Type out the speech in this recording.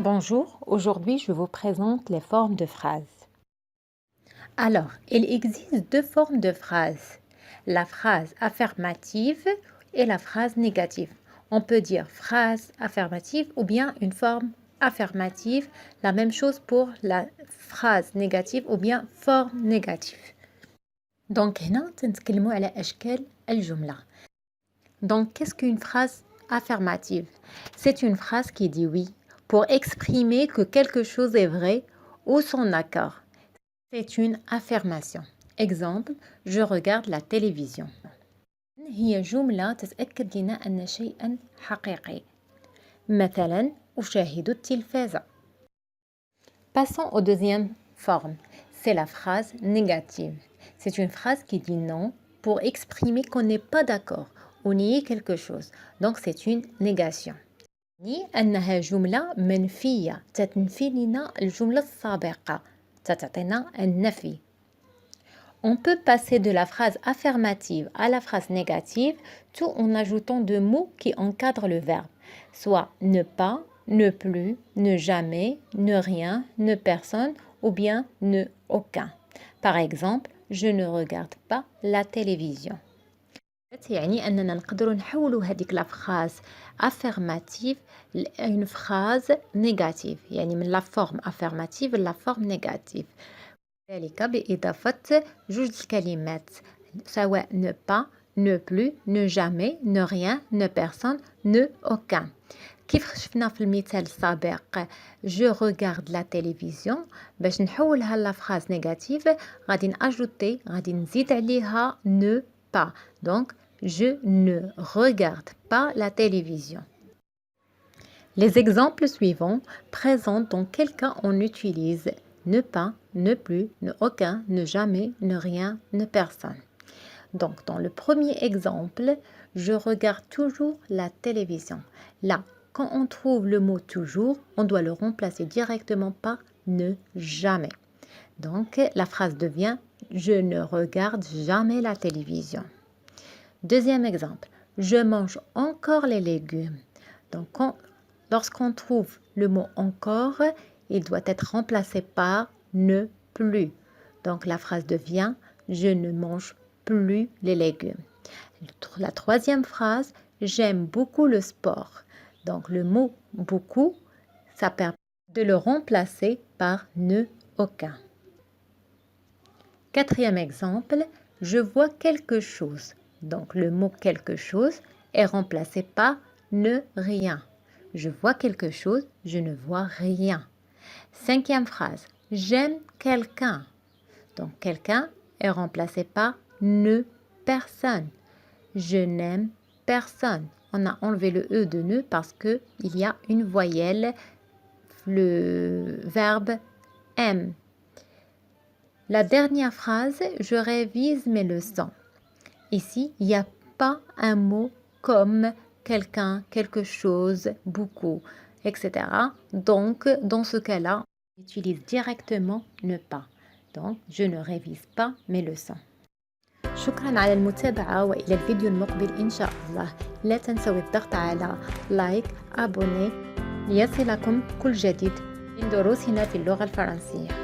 Bonjour, aujourd'hui je vous présente les formes de phrases. Alors, il existe deux formes de phrases, la phrase affirmative et la phrase négative. On peut dire phrase affirmative ou bien une forme affirmative, la même chose pour la phrase négative ou bien forme négative. Donc, هنا تنتكلموا على أشكال الجملة. Donc, qu'est-ce qu'une phrase affirmative? C'est une phrase qui dit oui pour exprimer que quelque chose est vrai ou son accord. C'est une affirmation. Exemple, je regarde la télévision. هي جملة تتأكد لنا أن شيئا حقيقي. مثلا أشاهد التلفاز. Passons aux deuxième forme. C'est la phrase négative. C'est une phrase qui dit non pour exprimer qu'on n'est pas d'accord ou nier quelque chose. Donc c'est une négation. أنها جملة منفية تنفي لنا الجملة السابقة تعطينا النفي. On peut passer de la phrase affirmative à la phrase négative tout en ajoutant deux mots qui encadrent le verbe, soit ne pas, ne plus, ne jamais, ne rien, ne personne ou bien ne aucun. Par exemple, je ne regarde pas la télévision. يعني أننا نقدروا نحولوا هذيك لا phrase affirmative une phrase négative يعني من la forme affirmative la forme négative ذلك بإضافة جوج الكلمات سواء ne pas, ne plus, ne jamais, ne rien, ne personne, ne aucun. كيف شفنا في المثال السابق je regarde la télévision باش نحولها لا phrase négative غادي نأجوتي غادي نزيد عليها ne pas donc je ne regarde pas la télévision. Les exemples suivants présentent dans quel cas on utilise ne pas, ne plus, ne aucun, ne jamais, ne rien, ne personne. Donc, dans le premier exemple, je regarde toujours la télévision. Là, quand on trouve le mot toujours, on doit le remplacer directement par ne jamais. Donc, la phrase devient je ne regarde jamais la télévision. Deuxième exemple, je mange encore les légumes. Donc, lorsqu'on trouve le mot encore, il doit être remplacé par ne plus. Donc, la phrase devient je ne mange plus les légumes. La troisième phrase, j'aime beaucoup le sport. Donc, le mot beaucoup, ça permet de le remplacer par ne aucun. Quatrième exemple, je vois quelque chose. Donc, le mot quelque chose est remplacé par ne rien. Je vois quelque chose, je ne vois rien. Cinquième phrase, j'aime quelqu'un. Donc, quelqu'un est remplacé par ne personne. Je n'aime personne. On a enlevé le E de ne parce qu'il y a une voyelle, le verbe aime. La dernière phrase, je révise mes leçons. Ici, il n'y a pas un mot comme quelqu'un, quelque chose, beaucoup, etc. Donc, dans ce cas-là, on utilise directement ne pas. Donc, je ne révise pas mes leçons. شكرا على المتابعة وإلى الفيديو المقبل إن شاء الله. لا تنسوا الضغط على لايك أبوني ليصلكم كل جديد من دروسنا في اللغة الفرنسية.